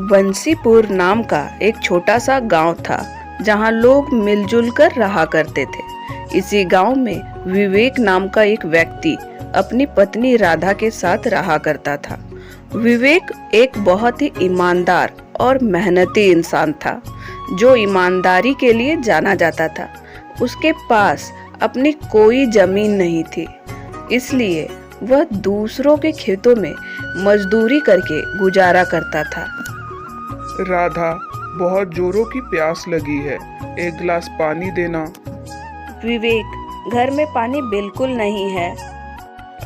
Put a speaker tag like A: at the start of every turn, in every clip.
A: बंसीपुर नाम का एक छोटा सा गांव था जहां लोग मिलजुल कर रहा करते थे। इसी गांव में विवेक नाम का एक व्यक्ति अपनी पत्नी राधा के साथ रहा करता था। विवेक एक बहुत ही ईमानदार और मेहनती इंसान था जो ईमानदारी के लिए जाना जाता था। उसके पास अपनी कोई जमीन नहीं थी, इसलिए वह दूसरों के खेतों में मजदूरी करके गुजारा करता था।
B: राधा, बहुत जोरों की प्यास लगी है, एक गिलास पानी देना।
A: विवेक, घर में पानी बिल्कुल नहीं है।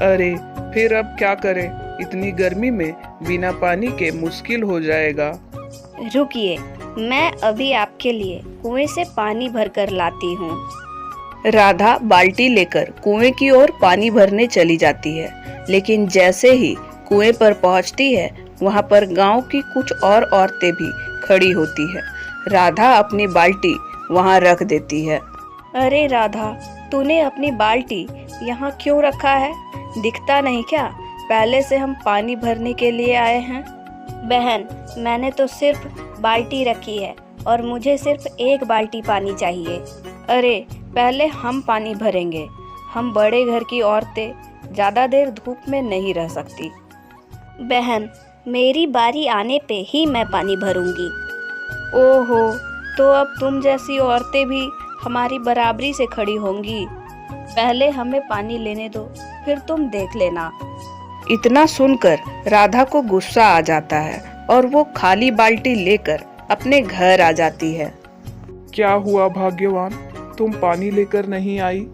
B: अरे फिर अब क्या करें, इतनी गर्मी में बिना पानी के मुश्किल हो जाएगा।
C: रुकिए, मैं अभी आपके लिए कुएं से पानी भरकर लाती हूँ।
A: राधा बाल्टी लेकर कुएं की ओर पानी भरने चली जाती है, लेकिन जैसे ही कुएं पर पहुंचती है वहां पर गांव की कुछ और औरतें भी खड़ी होती है। राधा अपनी बाल्टी वहां रख देती है।
C: अरे राधा, तूने अपनी बाल्टी यहाँ क्यों रखा है? दिखता नहीं क्या पहले से हम पानी भरने के लिए आए हैं? बहन, मैंने तो सिर्फ बाल्टी रखी है और मुझे सिर्फ एक बाल्टी पानी चाहिए। अरे पहले हम पानी भरेंगे, हम बड़े घर की औरतें ज़्यादा देर धूप में नहीं रह सकती। बहन, मेरी बारी आने पे ही मैं पानी भरूंगी। ओहो, तो अब तुम जैसी औरतें भी हमारी बराबरी से खड़ी होंगी। पहले हमें पानी लेने दो, फिर तुम देख लेना।
A: इतना सुनकर राधा को गुस्सा आ जाता है और वो खाली बाल्टी लेकर अपने घर आ जाती है।
B: क्या हुआ भाग्यवान, तुम पानी लेकर नहीं आई?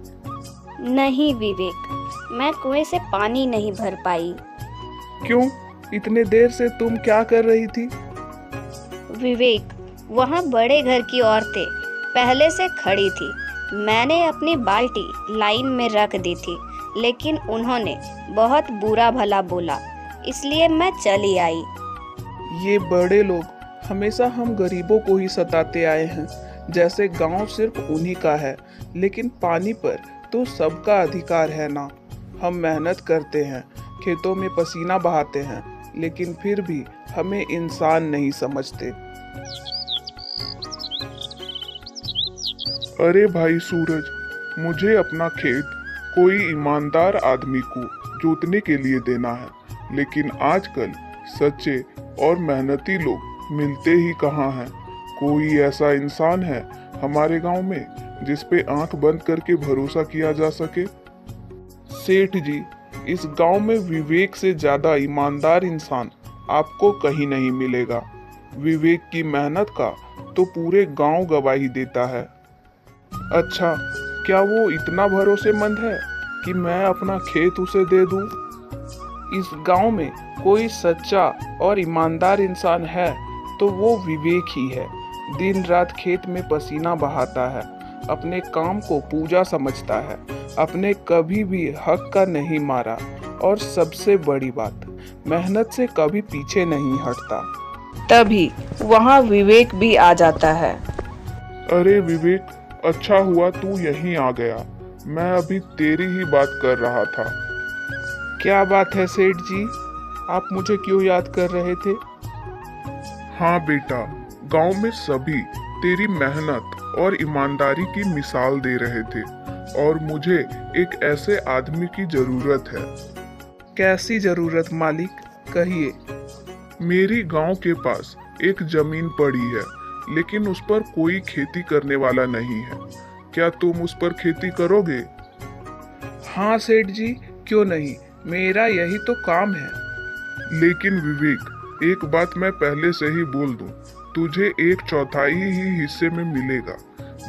C: नहीं विवेक, मैं कुएं से पानी नहीं भर पाई।
B: क्यों? इतने देर से तुम क्या कर रही थी?
C: विवेक, वहाँ बड़े घर की औरतें पहले से खड़ी थी। मैंने अपनी बाल्टी लाइन में रख दी थी, लेकिन उन्होंने बहुत बुरा भला बोला, इसलिए मैं चली आई।
B: ये बड़े लोग हमेशा हम गरीबों को ही सताते आए हैं, जैसे गांव सिर्फ उन्हीं का है। लेकिन पानी पर तो सबका अधिकार है ना। हम मेहनत करते हैं, खेतों में पसीना बहाते हैं, लेकिन फिर भी हमें इंसान नहीं समझते।
D: अरे भाई सूरज, मुझे अपना खेत कोई ईमानदार आदमी को जोतने के लिए देना है, लेकिन आजकल सच्चे और मेहनती लोग मिलते ही कहाँ हैं। कोई ऐसा इंसान है हमारे गांव में जिस पे आंख बंद करके भरोसा किया जा सके?
B: सेठ जी, इस गांव में विवेक से ज्यादा ईमानदार इंसान आपको कहीं नहीं मिलेगा। विवेक की मेहनत का तो पूरे गांव गवाही देता है। अच्छा, क्या वो इतना भरोसेमंद है कि मैं अपना खेत उसे दे दूं? इस गांव में कोई सच्चा और ईमानदार इंसान है तो वो विवेक ही है। दिन रात खेत में पसीना बहाता है, अपने काम को पूजा समझता है, अपने कभी भी हक का नहीं मारा, और सबसे बड़ी बात, मेहनत से कभी पीछे नहीं हटता।
A: तभी वहाँ विवेक भी आ जाता है।
D: अरे विवेक, अच्छा हुआ तू यहीं आ गया, मैं अभी तेरी ही बात कर रहा था।
B: क्या बात है सेठ जी, आप मुझे क्यों याद कर रहे थे?
D: हाँ बेटा, गांव में सभी तेरी मेहनत और ईमानदारी की मिसाल दे रहे थे, और मुझे एक ऐसे आदमी की जरूरत है।
B: कैसी जरूरत मालिक, कहिए।
D: मेरी गांव के पास एक जमीन पड़ी है, लेकिन उस पर कोई खेती करने वाला नहीं है। क्या तुम उस पर खेती करोगे?
B: हाँ सेठ जी, क्यों नहीं, मेरा यही तो काम है।
D: लेकिन विवेक, एक बात मैं पहले से ही बोल दूं, तुझे 1/4 ही हिस्से में मिलेगा,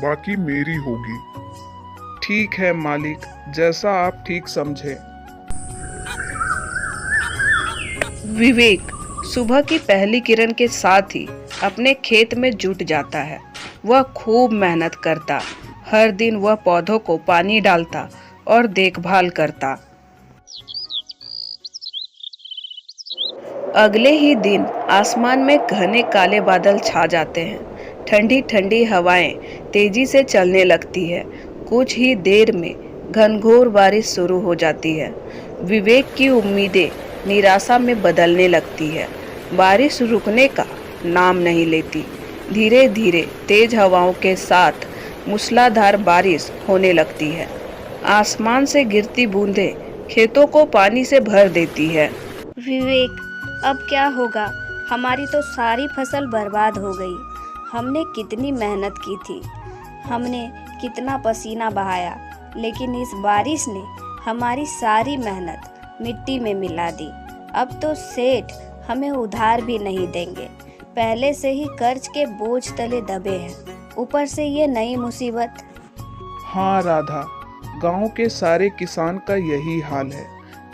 D: बाकी मेरी होगी।
B: ठीक है मालिक, जैसा आप ठीक समझे।
A: विवेक सुबह की पहली किरण के साथ ही अपने खेत में जुट जाता है। वह खूब मेहनत करता, हर दिन वह पौधों को पानी डालता और देखभाल करता। अगले ही दिन आसमान में घने काले बादल छा जाते हैं। ठंडी ठंडी हवाएं तेजी से चलने लगती है। कुछ ही देर में घनघोर बारिश शुरू हो जाती है। विवेक की उम्मीदें निराशा में बदलने लगती है। बारिश रुकने का नाम नहीं लेती। धीरे धीरे तेज हवाओं के साथ मूसलाधार बारिश होने लगती है। आसमान से गिरती बूंदें खेतों को पानी से भर देती है।
C: विवेक, अब क्या होगा? हमारी तो सारी फसल बर्बाद हो गई। हमने कितनी मेहनत की थी, हमने कितना पसीना बहाया, लेकिन इस बारिश ने हमारी सारी मेहनत मिट्टी में मिला दी। अब तो सेठ हमें उधार भी नहीं देंगे। पहले से ही कर्ज के बोझ तले दबे हैं, ऊपर से ये नई मुसीबत।
B: हाँ राधा, गांव के सारे किसान का यही हाल है।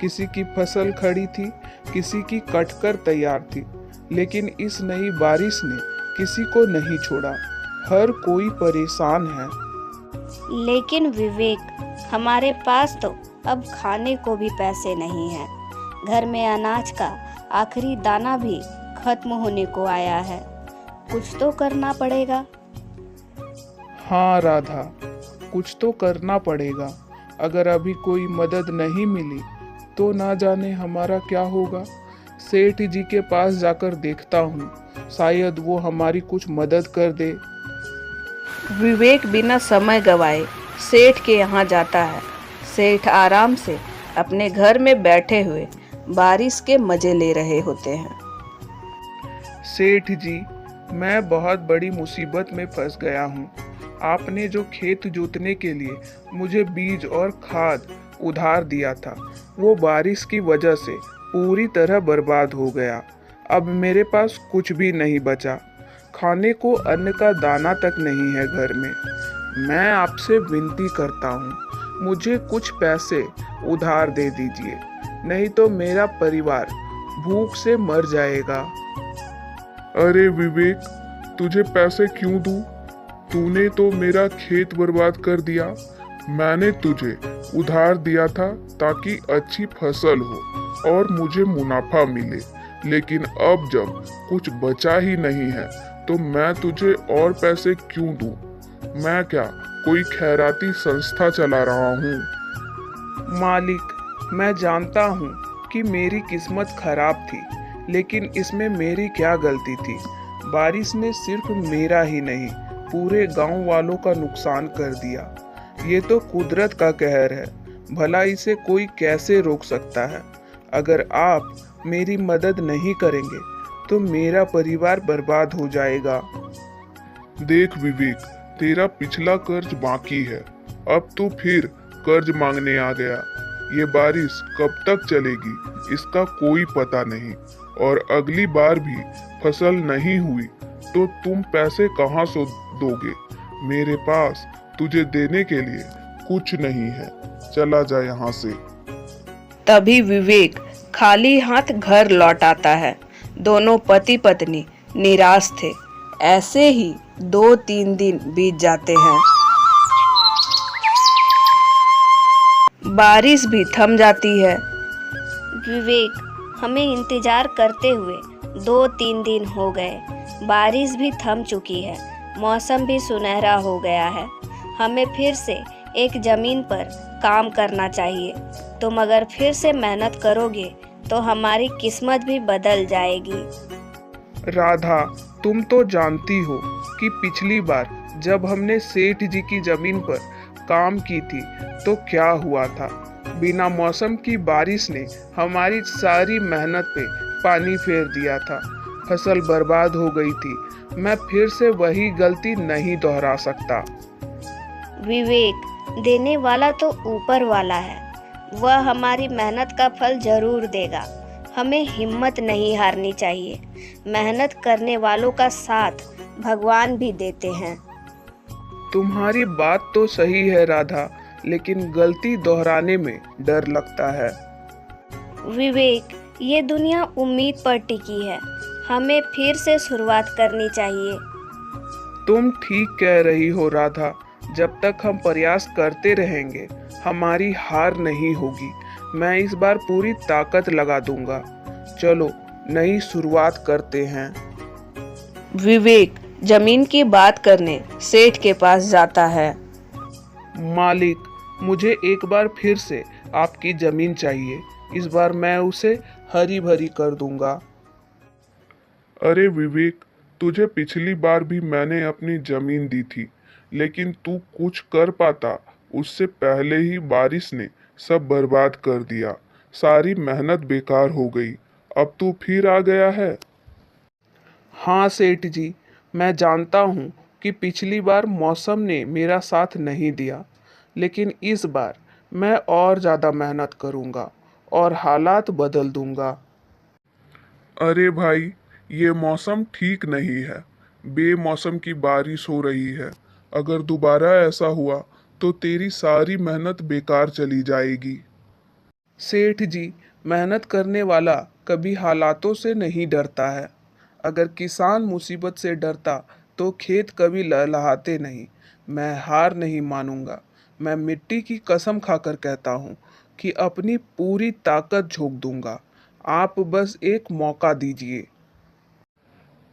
B: किसी की फसल खड़ी थी, किसी की कटकर तैयार थी, लेकिन इस नई बारिश ने किसी को नहीं छोड़ा। हर कोई परेशान है।
C: लेकिन विवेक, हमारे पास तो अब खाने को भी पैसे नहीं हैं। घर में अनाज का आखिरी दाना भी खत्म होने को आया है। कुछ तो करना पड़ेगा।
B: हाँ राधा, कुछ तो करना पड़ेगा। अगर अभी कोई मदद नहीं मिली तो ना जाने हमारा क्या होगा। सेठ जी के पास जाकर देखता हूँ, शायद वो हमारी कुछ मदद कर दे।
A: विवेक बिना समय गवाए सेठ के यहाँ जाता है। सेठ आराम से अपने घर में बैठे हुए बारिश के मजे ले रहे होते हैं।
B: सेठ जी, मैं बहुत बड़ी मुसीबत में फंस गया हूँ। आपने जो खेत जोतने के लिए मुझे बीज और खाद उधार दिया था, वो बारिश की वजह से पूरी तरह बर्बाद हो गया। अब मेरे पास कुछ भी नहीं बचा। खाने को अन्न का दाना तक नहीं है घर में। मैं आपसे विनती करता हूँ, मुझे कुछ पैसे उधार दे दीजिए, नहीं तो मेरा परिवार भूख से मर जाएगा।
D: अरे विवेक, तुझे पैसे क्यों दूं? तूने तो मेरा खेत बर्बाद कर दिया। मैंने तुझे उधार दिया था ताकि अच्छी फसल हो और मुझे मुनाफा मिले, लेकिन अब जब कुछ बचा ही नहीं है तो मैं तुझे और पैसे क्यों दूं? मैं क्या कोई खैराती संस्था चला रहा हूँ?
B: मालिक, मैं जानता हूँ कि मेरी किस्मत खराब थी, लेकिन इसमें मेरी क्या गलती थी? बारिश ने सिर्फ मेरा ही नहीं, पूरे गांव वालों का नुकसान कर दिया। ये तो कुदरत का कहर है, भला इसे कोई कैसे रोक सकता है? अगर आप मेरी मदद नहीं करेंगे तो मेरा परिवार बर्बाद हो जाएगा।
D: देख विवेक, तेरा पिछला कर्ज बाकी है, अब तू फिर कर्ज मांगने आ गया। ये बारिश कब तक चलेगी इसका कोई पता नहीं, और अगली बार भी फसल नहीं हुई तो तुम पैसे कहाँ से दोगे? मेरे पास तुझे देने के लिए कुछ नहीं है, चला जा यहाँ से।
A: तभी विवेक खाली हाथ घर लौट आता है। दोनों पति पत्नी निराश थे। ऐसे ही 2-3 दिन बीत जाते हैं। बारिश भी थम जाती है।
C: विवेक, हमें इंतजार करते हुए 2-3 दिन हो गए। बारिश भी थम चुकी है, मौसम भी सुनहरा हो गया है। हमें फिर से एक जमीन पर काम करना चाहिए। तुम अगर फिर से मेहनत करोगे तो हमारी किस्मत भी बदल जाएगी।
B: राधा, तुम तो जानती हो कि पिछली बार जब हमने सेठ जी की जमीन पर काम की थी तो क्या हुआ था। बिना मौसम की बारिश ने हमारी सारी मेहनत पे पानी फेर दिया था। फसल बर्बाद हो गई थी। मैं फिर से वही गलती नहीं दोहरा सकता।
C: विवेक, देने वाला तो ऊपर वाला है, वह हमारी मेहनत का फल जरूर देगा। हमें हिम्मत नहीं हारनी चाहिए। मेहनत करने वालों का साथ भगवान भी देते हैं।
B: तुम्हारी बात तो सही है राधा, लेकिन गलती दोहराने में डर लगता है।
C: विवेक, ये दुनिया उम्मीद पर टिकी है। हमें फिर से शुरुआत करनी चाहिए।
B: तुम ठीक कह रही हो राधा, जब तक हम प्रयास करते रहेंगे हमारी हार नहीं होगी। मैं इस बार पूरी ताकत लगा दूंगा। चलो नई शुरुआत करते हैं।
A: विवेक जमीन की बात करने सेठ के पास जाता है।
B: मालिक, मुझे एक बार फिर से आपकी जमीन चाहिए। इस बार मैं उसे हरी भरी कर दूंगा।
D: अरे विवेक, तुझे पिछली बार भी मैंने अपनी जमीन दी थी, लेकिन तू कुछ कर पाता उससे पहले ही बारिश ने सब बर्बाद कर दिया। सारी मेहनत बेकार हो गई। अब तू फिर आ गया है।
B: हाँ सेठ जी, मैं जानता हूँ कि पिछली बार मौसम ने मेरा साथ नहीं दिया, लेकिन इस बार मैं और ज़्यादा मेहनत करूँगा और हालात बदल दूंगा।
D: अरे भाई, ये मौसम ठीक नहीं है। बेमौसम की बारिश हो रही है। अगर दोबारा ऐसा हुआ तो तेरी सारी मेहनत बेकार चली जाएगी।
B: सेठ जी, मेहनत करने वाला कभी हालातों से नहीं डरता है। अगर किसान मुसीबत से डरता तो खेत कभी लहलहाते नहीं। मैं हार नहीं मानूंगा। मैं मिट्टी की कसम खाकर कहता हूँ कि अपनी पूरी ताकत झोंक दूंगा। आप बस एक मौका दीजिए।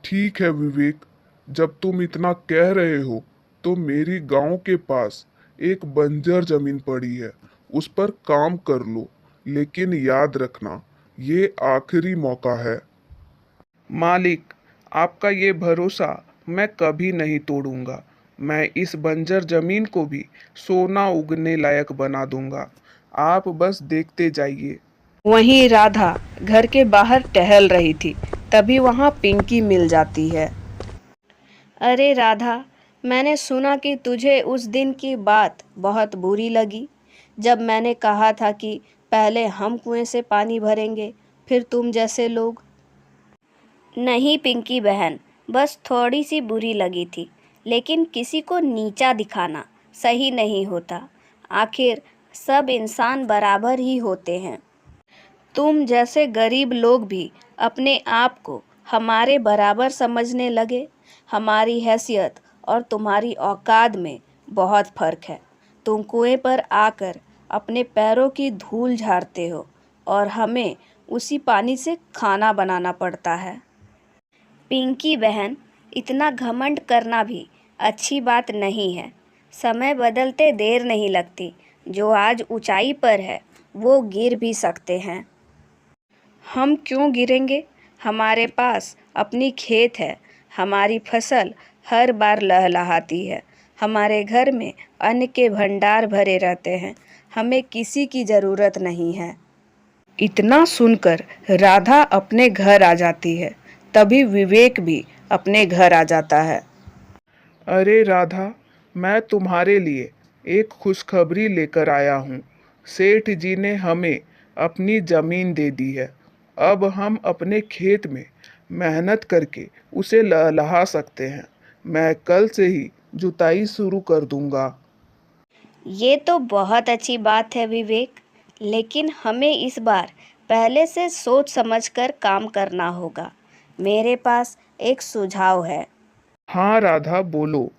D: ठीक है विवेक, जब तुम इतना कह रहे हो तो मेरी गांव के पास एक बंजर जमीन पड़ी है। उस पर काम कर लो, लेकिन याद रखना ये आखिरी मौका है।
B: मालिक, आपका ये भरोसा मैं कभी नहीं तोड़ूंगा। मैं इस बंजर जमीन को भी सोना उगने लायक बना दूंगा। आप बस देखते जाइए।
A: वहीं राधा घर के बाहर टहल रही थी। तभी वहां पिंकी मिल जाती है।
C: अरे राधा, मैंने सुना कि तुझे उस दिन की बात बहुत बुरी लगी, जब मैंने कहा था कि पहले हम कुएं से पानी भरेंगे, फिर तुम जैसे लोग। नहीं पिंकी बहन, बस थोड़ी सी बुरी लगी थी, लेकिन किसी को नीचा दिखाना सही नहीं होता। आखिर सब इंसान बराबर ही होते हैं। तुम जैसे गरीब लोग भी अपने आप को हमारे बराबर समझने लगे। हमारी हैसियत और तुम्हारी औकात में बहुत फर्क है। तुम कुएं पर आकर अपने पैरों की धूल झाड़ते हो और हमें उसी पानी से खाना बनाना पड़ता है। पिंकी बहन, इतना घमंड करना भी अच्छी बात नहीं है। समय बदलते देर नहीं लगती। जो आज ऊंचाई पर है वो गिर भी सकते हैं। हम क्यों गिरेंगे? हमारे पास अपनी खेत है। हमारी फसल हर बार लहलहाती है। हमारे घर में अन्न के भंडार भरे रहते हैं। हमें किसी की ज़रूरत नहीं है।
A: इतना सुनकर राधा अपने घर आ जाती है। तभी विवेक भी अपने घर आ जाता है।
B: अरे राधा, मैं तुम्हारे लिए एक खुशखबरी लेकर आया हूँ। सेठ जी ने हमें अपनी जमीन दे दी है। अब हम अपने खेत में मेहनत करके उसे लहलहा सकते हैं। मैं कल से ही जुताई शुरू कर दूंगा।
C: ये तो बहुत अच्छी बात है विवेक, लेकिन हमें इस बार पहले से सोच समझकर काम करना होगा। मेरे पास एक सुझाव है।
B: हाँ राधा, बोलो।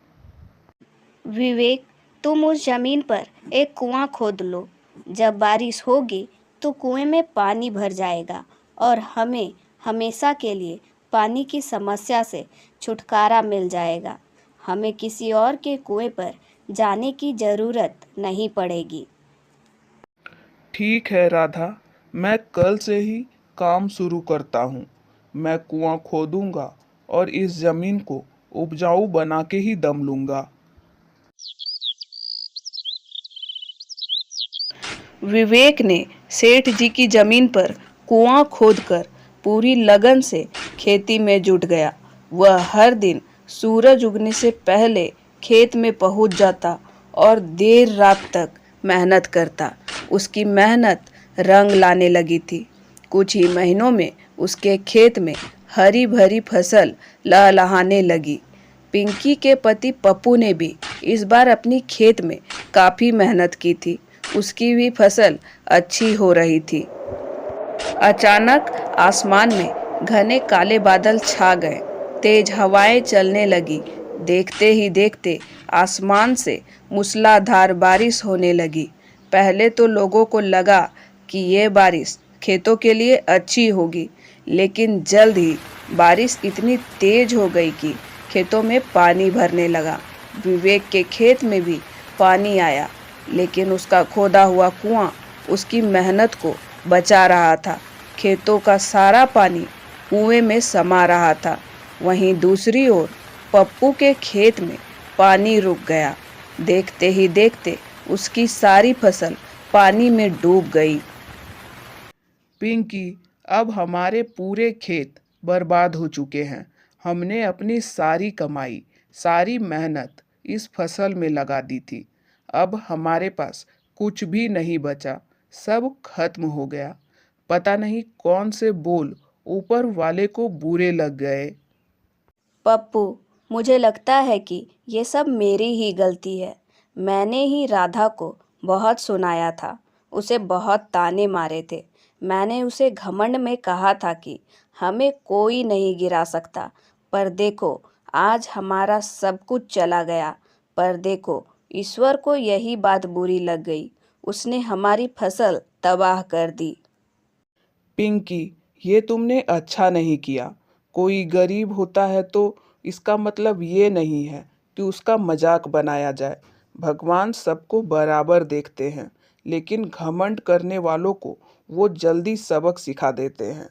C: विवेक, तुम उस जमीन पर एक कुआं खोद लो। जब बारिश होगी तो कुएं में पानी भर जाएगा और हमें हमेशा के लिए पानी की समस्या से छुटकारा मिल जाएगा। हमें किसी और के कुएं पर जाने की ज़रूरत नहीं पड़ेगी।
B: ठीक है राधा, मैं कल से ही काम शुरू करता हूँ। मैं कुआं खोदूंगा और इस जमीन को उपजाऊ बना के ही दम लूंगा।
A: विवेक ने सेठ जी की जमीन पर कुआं खोदकर पूरी लगन से खेती में जुट गया। वह हर दिन सूरज उगने से पहले खेत में पहुंच जाता और देर रात तक मेहनत करता। उसकी मेहनत रंग लाने लगी थी। कुछ ही महीनों में उसके खेत में हरी भरी फसल लहलहाने लगी। पिंकी के पति पप्पू ने भी इस बार अपनी खेत में काफ़ी मेहनत की थी। उसकी भी फसल अच्छी हो रही थी। अचानक आसमान में घने काले बादल छा गए। तेज हवाएं चलने लगी। देखते ही देखते आसमान से मूसलाधार बारिश होने लगी। पहले तो लोगों को लगा कि ये बारिश खेतों के लिए अच्छी होगी, लेकिन जल्द ही बारिश इतनी तेज हो गई कि खेतों में पानी भरने लगा। विवेक के खेत में भी पानी आया लेकिन उसका खोदा हुआ कुआं उसकी मेहनत को बचा रहा था। खेतों का सारा पानी कुएं में समा रहा था। वहीं दूसरी ओर पप्पू के खेत में पानी रुक गया। देखते ही देखते उसकी सारी फसल पानी में डूब गई।
B: पिंकी, अब हमारे पूरे खेत बर्बाद हो चुके हैं। हमने अपनी सारी कमाई, सारी मेहनत इस फसल में लगा दी थी। अब हमारे पास कुछ भी नहीं बचा, सब खत्म हो गया। पता नहीं कौन से बोल ऊपर वाले को बुरे लग गए।
C: पप्पू, मुझे लगता है कि ये सब मेरी ही गलती है। मैंने ही राधा को बहुत सुनाया था, उसे बहुत ताने मारे थे। मैंने उसे घमंड में कहा था कि हमें कोई नहीं गिरा सकता। पर देखो, आज हमारा सब कुछ चला गया। पर देखो, ईश्वर को यही बात बुरी लग गई। उसने हमारी फसल तबाह कर दी।
B: पिंकी, ये तुमने अच्छा नहीं किया। कोई गरीब होता है तो इसका मतलब ये नहीं है कि उसका मजाक बनाया जाए। भगवान सबको बराबर देखते हैं, लेकिन घमंड करने वालों को वो जल्दी सबक सिखा देते हैं।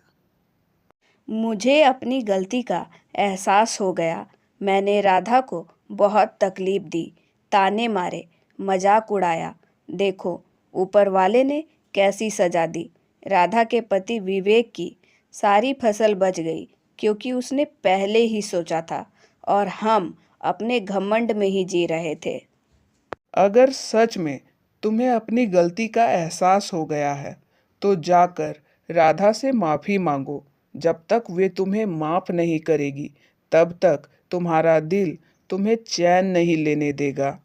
C: मुझे अपनी गलती का एहसास हो गया। मैंने राधा को बहुत तकलीफ दी, ताने मारे, मजाक उड़ाया। देखो, ऊपर वाले ने कैसी सजा दी। राधा के पति विवेक की सारी फसल बच गई क्योंकि उसने पहले ही सोचा था, और हम अपने घमंड में ही जी रहे थे।
B: अगर सच में तुम्हें अपनी गलती का एहसास हो गया है, तो जाकर राधा से माफ़ी मांगो। जब तक वे तुम्हें माफ़ नहीं करेगी, तब तक तुम्हारा दिल तुम्हें चैन नहीं लेने देगा।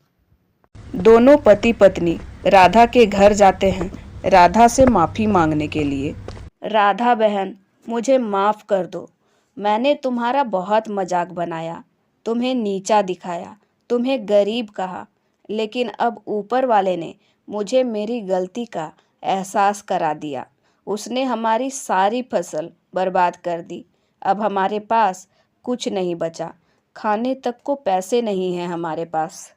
A: दोनों पति पत्नी राधा के घर जाते हैं, राधा से माफ़ी मांगने के लिए।
C: राधा बहन, मुझे माफ़ कर दो। मैंने तुम्हारा बहुत मजाक बनाया, तुम्हें नीचा दिखाया, तुम्हें गरीब कहा। लेकिन अब ऊपर वाले ने मुझे मेरी गलती का एहसास करा दिया। उसने हमारी सारी फसल बर्बाद कर दी। अब हमारे पास कुछ नहीं बचा, खाने तक को पैसे नहीं हैं हमारे पास।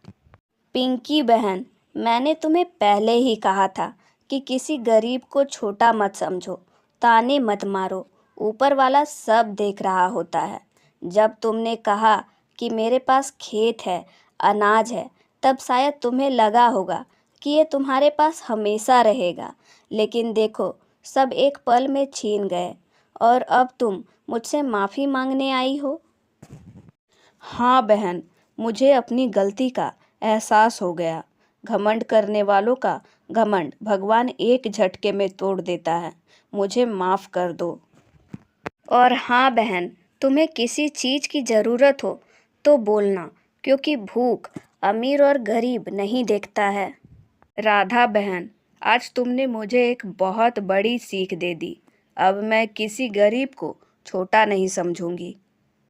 C: पिंकी बहन, मैंने तुम्हें पहले ही कहा था कि किसी गरीब को छोटा मत समझो, ताने मत मारो। ऊपर वाला सब देख रहा होता है। जब तुमने कहा कि मेरे पास खेत है, अनाज है, तब शायद तुम्हें लगा होगा कि ये तुम्हारे पास हमेशा रहेगा। लेकिन देखो, सब एक पल में छीन गए, और अब तुम मुझसे माफ़ी मांगने आई हो।
A: हाँ बहन, मुझे अपनी गलती का एहसास हो गया। घमंड करने वालों का घमंड भगवान एक झटके में तोड़ देता है। मुझे माफ़ कर दो।
C: और हाँ बहन, तुम्हें किसी चीज़ की ज़रूरत हो तो बोलना, क्योंकि भूख अमीर और गरीब नहीं देखता है।
A: राधा बहन, आज तुमने मुझे एक बहुत बड़ी सीख दे दी। अब मैं किसी गरीब को छोटा नहीं समझूंगी।